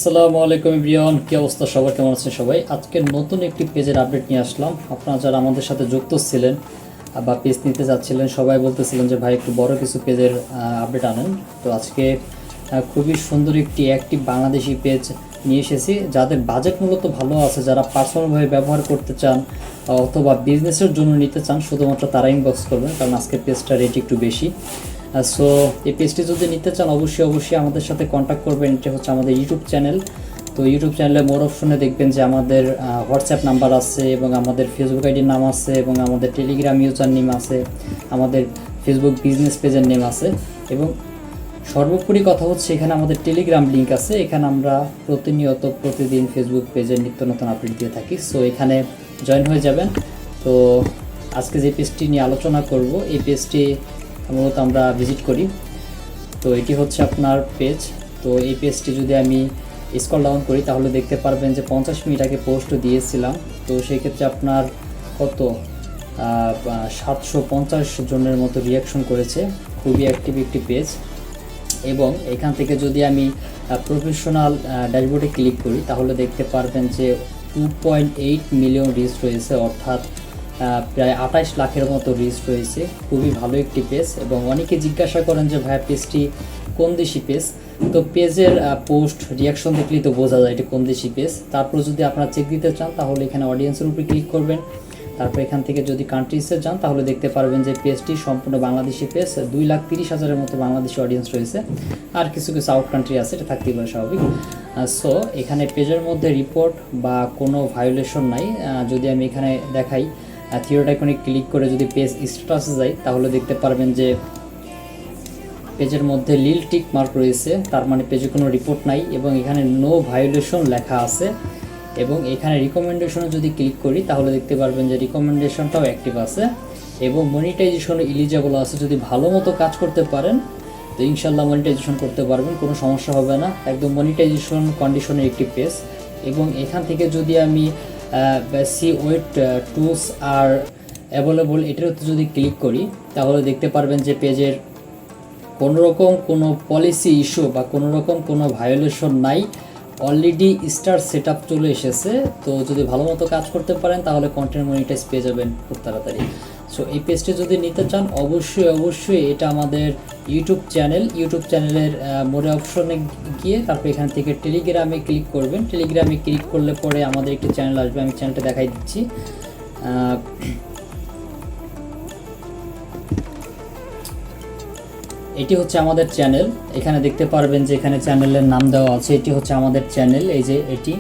আসসালামু আলাইকুম এভরিওয়ান, কি অবস্থা সবার, কেমন আছেন সবাই? আজকে নতুন একটি পেজের আপডেট নিয়ে আসলাম। আপনারা যারা আমাদের সাথে যুক্ত ছিলেন বা পেজ নিতে যাচ্ছিলেন, সবাই বলতেছিলেন যে ভাই একটু বড় কিছু পেজের আপডেট আনেন। তো আজকে খুবই সুন্দর একটি অ্যাক্টিভ বাংলাদেশি পেজ নিয়ে এসেছি। যাদের বাজেট মূলত ভালো আছে, যারা পার্সোনালভাবে ব্যবহার করতে চান অথবা বিজনেসের জন্য নিতে চান, শুধুমাত্র তারা ইনবক্স করবেন, কারণ আজকে পেজটা রেট একটু বেশি। সো এই পেজটি যদি নিতে চান অবশ্যই আমাদের সাথে কন্ট্যাক্ট করবেন। এটা হচ্ছে আমাদের ইউটিউব চ্যানেল। তো ইউটিউব চ্যানেলে মোর অপশনে দেখবেন যে আমাদের হোয়াটসঅ্যাপ নাম্বার আছে এবং আমাদের ফেসবুক আইডির নাম আছে এবং আমাদের টেলিগ্রাম ইউজার নেম আছে, আমাদের ফেসবুক বিজনেস পেজের নেম আছে এবং সর্বোপরি কথা হচ্ছে এখানে আমাদের টেলিগ্রাম লিঙ্ক আছে। এখানে আমরা প্রতিদিন ফেসবুক পেজের নিত্য নতুন আপডেট দিয়ে থাকি। সো এখানে জয়েন হয়ে যাবেন। তো আজকে যে পেজটি নিয়ে আলোচনা করব, এই পেজটি মূলত আমরা ভিজিট করি। তো এটি হচ্ছে আপনার পেজ। তো এই পেজটি যদি আমি স্ক্রল ডাউন করি তাহলে দেখতে পারবেন যে 50 মিনিট আগে পোস্ট দিয়েছিলাম। তো সেই ক্ষেত্রে আপনার কত 750 জনের মতো রিয়াকশন করেছে। খুবই অ্যাক্টিভ একটি পেজ। এবং এখান থেকে যদি আমি প্রফেশনাল ড্যাশবোর্ডে ক্লিক করি তাহলে দেখতে পারবেন যে 2.8 মিলিয়ন রিচ রয়েছে, অর্থাৎ প্রায় 28 লাখের মতো রিচ রয়েছে। খুবই ভালো একটি পেজ। এবং অনেকে জিজ্ঞাসা করেন যে ভাইয়া পেজটি কোন দেশি পেজ। তো পেজের পোস্ট রিয়াকশন দেখলেই তো বোঝা যায় এটা কোন দেশি পেজ। তারপর যদি আপনারা চেক দিতে চান তাহলে এখানে অডিয়েন্সের উপরে ক্লিক করবেন। তারপর এখান থেকে যদি কান্ট্রিজে যান তাহলে দেখতে পারবেন যে পেজটি সম্পূর্ণ বাংলাদেশি পেজ। 2,30,000-এর মতো বাংলাদেশি অডিয়েন্স রয়েছে, আর কিছু কিছু আউট কান্ট্রি আছে, এটা থাকতেই পারে স্বাভাবিক। সো এখানে পেজের মধ্যে রিপোর্ট বা কোনো ভায়োলেশন নাই। যদি আমি এখানে দেখাই থিওড আইকনে ক্লিক করে যদি পেজ স্ট্যাটাসে যাই তাহলে দেখতে পারবেন যে পেজের মধ্যে লিল টিক মার্ক রয়েছে, তার মানে পেজে কোনো রিপোর্ট নাই এবং এখানে নো ভায়োলেশন লেখা আছে। এবং এখানে রিকমেন্ডেশনে যদি ক্লিক করি তাহলে দেখতে পারবেন যে রিকমেন্ডেশনটাও অ্যাক্টিভ আছে এবং মনিটাইজেশন এলিজিবল আছে। যদি ভালো মতো কাজ করতে পারেন তো ইনশাল্লাহ মনিটাইজেশন করতে পারবেন, কোনো সমস্যা হবে না। একদম মনিটাইজেশন কন্ডিশনের একটি পেজ। এবং এখান থেকে যদি আমি see what tools are available এটার যদি ক্লিক করি তাহলে দেখতে পারবেন যে পেজের কোনোরকম কোনো পলিসি ইস্যু বা কোনোরকম কোনো ভায়োলেশন নাই। অলরেডি স্টার সেট আপ চলে এসেছে। তো যদি ভালো মতো কাজ করতে পারেন তাহলে কন্টেন্ট মনিটাইজ পেয়ে যাবেন খুব তাড়াতাড়ি। সো এই পেজটি যদি নিতে চান অবশ্যই এটা আমাদের ইউটিউব চ্যানেলের মোরে অপশনে গিয়ে তারপর এখান থেকে টেলিগ্রামে ক্লিক করবেন। টেলিগ্রামে ক্লিক করলে পরে আমাদের একটি চ্যানেল আসবে, আমি চ্যানেলটা দেখাই দিচ্ছি। এটি হচ্ছে আমাদের চ্যানেল। এখানে দেখতে পারবেন যে এখানে চ্যানেলের নাম দেওয়া আছে, এটি হচ্ছে আমাদের চ্যানেল, এই যে এটি।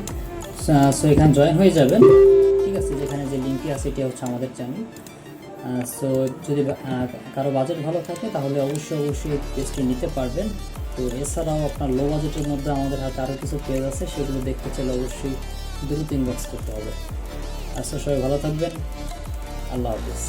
সো এখানে জয়েন হয়ে যাবেন, ঠিক আছে। যেখানে যে লিঙ্কটি আছে এটি হচ্ছে আমাদের চ্যানেল। সো যদি কারো বাজেট ভালো থাকে তাহলে অবশ্যই পেজটি নিতে পারবেন। তো এছাড়াও আপনার লো বাজেটের মধ্যে আমাদের হাতে আরও কিছু পেজ আছে, সেগুলো দেখতে চাইলে অবশ্যই দ্রুত ইনবক্স করতে হবে। আচ্ছা, সবাই ভালো থাকবেন। আল্লাহ হাফিজ।